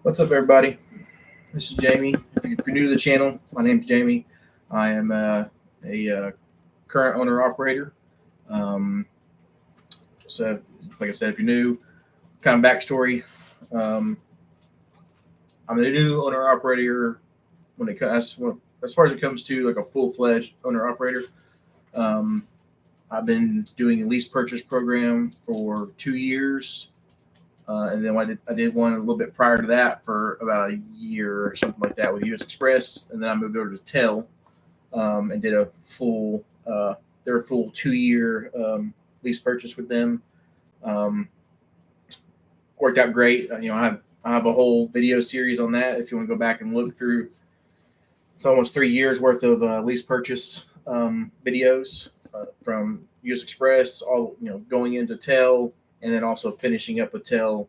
What's up, everybody? This is Jamie. If you're new to the channel, my name is Jamie. I am a current owner operator. Um, so, like I said, if you're new, kind of backstory. Um, I'm a new owner operator when it comes as far as it comes to like a full fledged owner operator. Um, I've been doing a lease purchase program for 2 years. And then I did one a little bit prior to that for about a year or something like that with US Express, and then I moved over to Tel and did a full their full 2 year lease purchase with them. Um, Worked out great. I have a whole video series on that if you want to go back and look through. It's almost 3 years worth of lease purchase videos from US Express, all going into Tel, and then also finishing up with Tel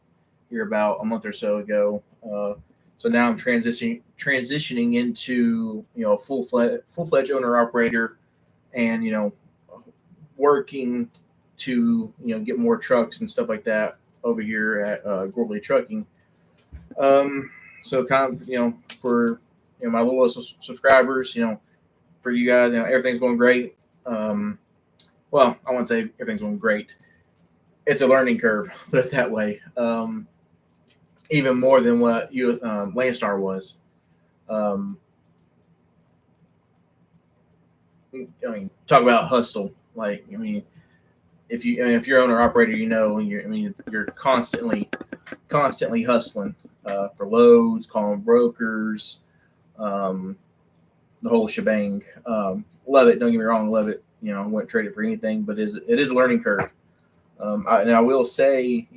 here about a month or so ago. So now I'm transitioning into full fledged owner operator, and working to get more trucks and stuff like that over here at Ghorley Trucking. Um, so kind of for my little subscribers, for you guys, everything's going great. Um, well, I won't say everything's going great. It's a learning curve, put it that way. Even more than what Landstar was. Um, talk about hustle. If you're owner operator, you're constantly hustling for loads, calling brokers, um, the whole shebang. Love it. Don't get me wrong, love it. I wouldn't trade it for anything, but it is a learning curve. And I will say,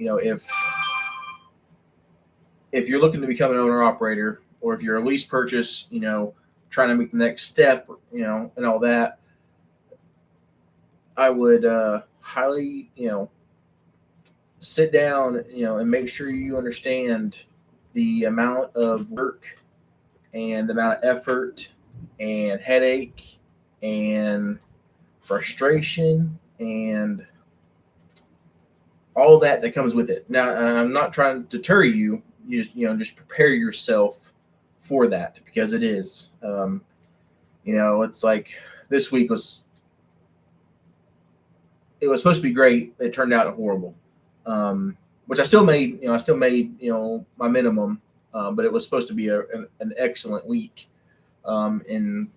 if you're looking to become an owner operator, or if you're a lease purchase, trying to make the next step, and all that, I would highly, sit down, and make sure you understand the amount of work and the amount of effort and headache and frustration and all that comes with it. Now, I'm not trying to deter you. Just prepare yourself for that, because it is. It's like this week was supposed to be great. It turned out horrible. Which I still made. I still made my minimum, but it was supposed to be an excellent week, and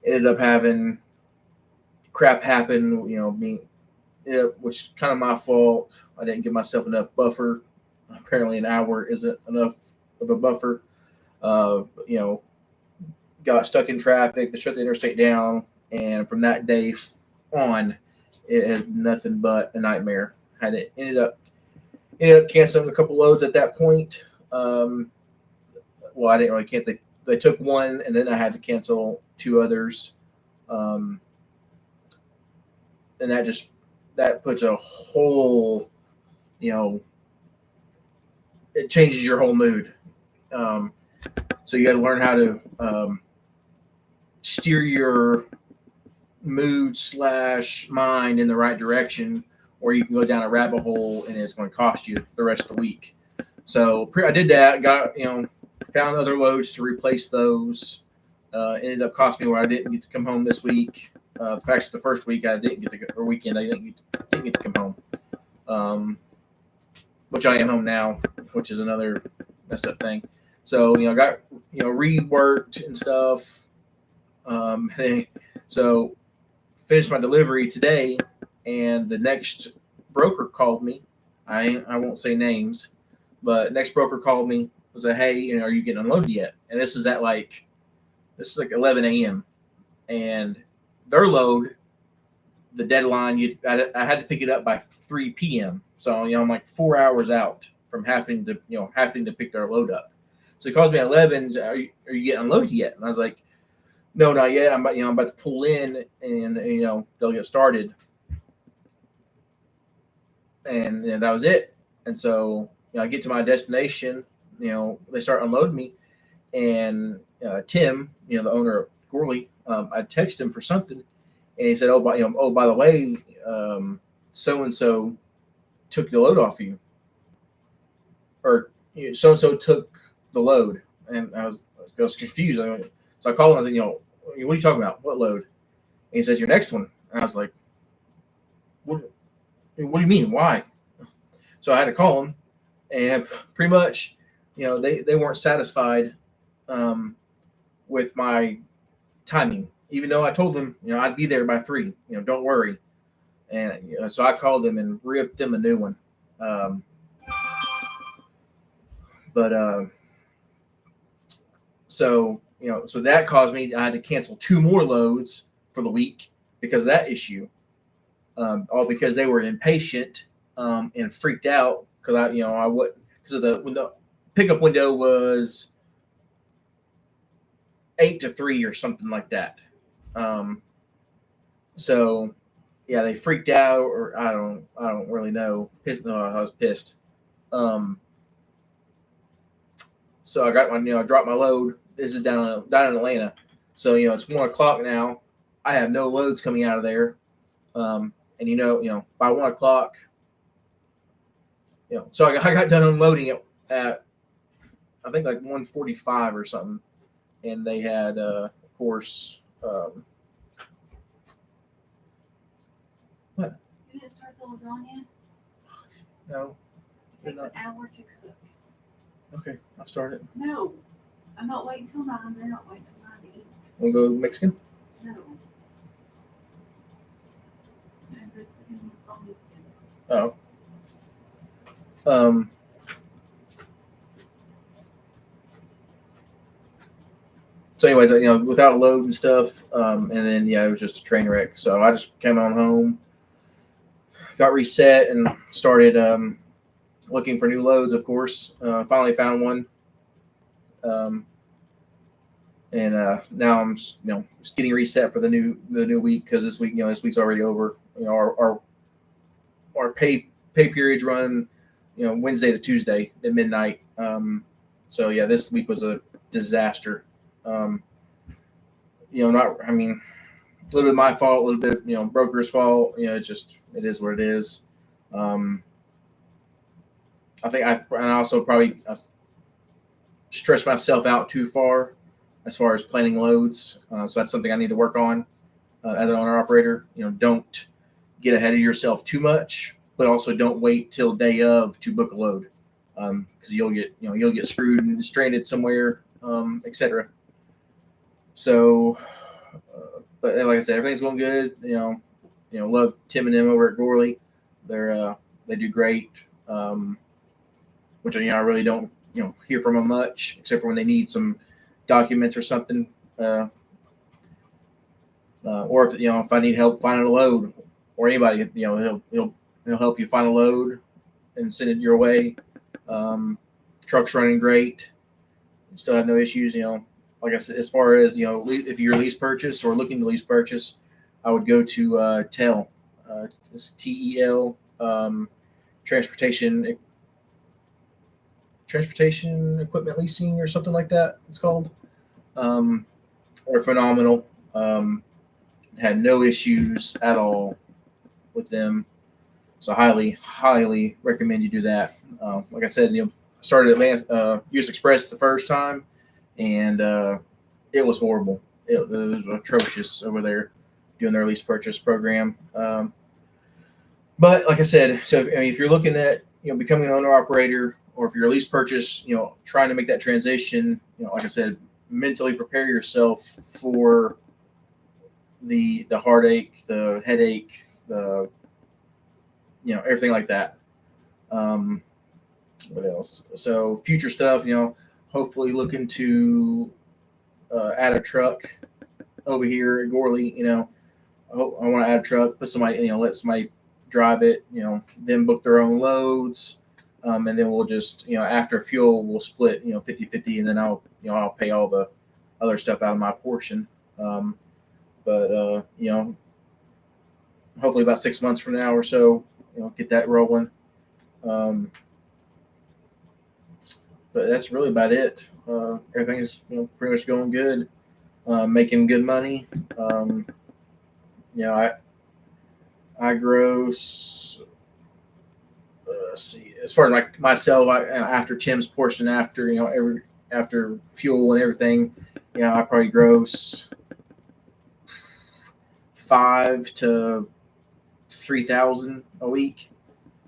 ended up having crap happen. Which is kind of my fault. I didn't give myself enough buffer. Apparently, an hour isn't enough of a buffer. Uh, you know, Got stuck in traffic. They shut the interstate down, and from that day on, it had nothing but a nightmare. Had it ended up canceling a couple loads at that point. Well, I didn't really cancel. They took one, and then I had to cancel two others. Um, and that puts a whole, you know, it changes your whole mood. Um, so you got to learn how to steer your mood slash mind in the right direction, or you can go down a rabbit hole and it's going to cost you the rest of the week. So I did that. Found other loads to replace those. Ended up costing me where I didn't get to come home this week. Actually, the first week I didn't get to, or weekend I didn't get to come home. Which I am home now, which is another messed up thing. So I got reworked and stuff. So finished my delivery today, and the next broker called me. I won't say names, but next broker called me, was like, hey, are you getting unloaded yet? And this is like 11 a.m. and their load, the deadline, I had to pick it up by 3 p.m. So I'm like 4 hours out from having to pick their load up. So he calls me at 11. Are you getting unloaded yet? And I was like, no, not yet. I'm about to pull in, and they'll get started. And that was it. And so I get to my destination. They start unloading me, and Tim, the owner of Ghorley, I text him for something, and he said, by the way, so and so took the load off you, or so and so took the load, and I was confused. So I called him. I said, what are you talking about? What load? And he says, your next one. And I was like, what do you mean? Why? So I had to call him, and pretty much, they weren't satisfied with my timing, even though I told them, I'd be there by 3. Don't worry. And so I called them and ripped them a new one. Um, but so so that caused me. I had to cancel 2 more loads for the week because of that issue. All because they were impatient and freaked out because I would because of the pickup window was 8 to 3 or something like that. Um, so yeah, they freaked out, or I don't really know. Pissed. No, I was pissed. Um, so I got I dropped my load. This is down in Atlanta. So it's 1 o'clock now. I have no loads coming out of there. And by 1 o'clock, so I got done unloading it at I think like 1:45 or something, and they had of course what? You didn't start the lasagna? No. It takes an hour to cook. Okay, I'll start it. No, I'm not waiting till 9. They're not waiting till 9 to eat. We'll go Mexican. No. Mexican only. Oh. Um. So, anyways, without a load and stuff, and then it was just a train wreck. So I just came on home, got reset, and started looking for new loads. Of course, finally found one, and now I'm just getting reset for the new week because this week's already over. Our pay periods run Wednesday to Tuesday at midnight. So yeah, this week was a disaster. Not I mean, a little bit my fault, a little bit broker's fault. It is what it is. I think I also probably stretched myself out too far as far as planning loads. So that's something I need to work on as an owner operator. Don't get ahead of yourself too much, but also don't wait till day of to book a load because you'll get screwed and stranded somewhere, etc. So, but like I said, everything's going good. Love Tim and them over at Ghorley. They do great. Which I really don't hear from them much, except for when they need some documents or something, or if I need help finding a load, or anybody he'll help you find a load and send it your way. Truck's running great. Still have no issues. Like I said, as far as if you're lease purchase or looking to lease purchase, I would go to TEL, it's TEL, transportation equipment leasing or something like that. It's called. They're phenomenal. Had no issues at all with them. So highly recommend you do that. Like I said, started at US Express the first time, and it was horrible. It was atrocious over there doing their lease purchase program. But like I said, so if you're looking at becoming an owner operator, or if you're a lease purchase, trying to make that transition, like I said, mentally prepare yourself for the heartache, the headache, the everything like that. What else? So future stuff, hopefully looking to add a truck over here at Ghorley. I want to add a truck, put somebody, let somebody drive it, then book their own loads. And then we'll just, after fuel, we'll split, 50-50, and then I'll pay all the other stuff out of my portion. But hopefully about 6 months from now or so, get that rolling. But that's really about it. Everything's, pretty much going good, making good money. I gross. Let's see. As far as like myself, after Tim's portion, after after fuel and everything, I probably gross 5 to 3,000 a week.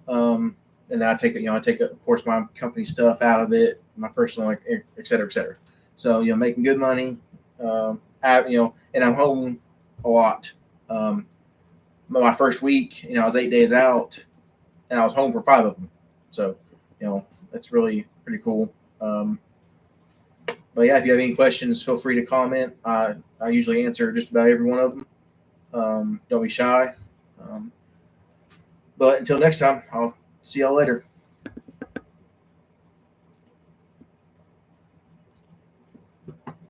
And then I take of course my company stuff out of it, my personal, et cetera, et cetera. So making good money. And I'm home a lot. My first week, I was 8 days out, and I was home for 5 of them. So, that's really pretty cool. But yeah, if you have any questions, feel free to comment. I usually answer just about every one of them. Don't be shy. But until next time, I'll see y'all later.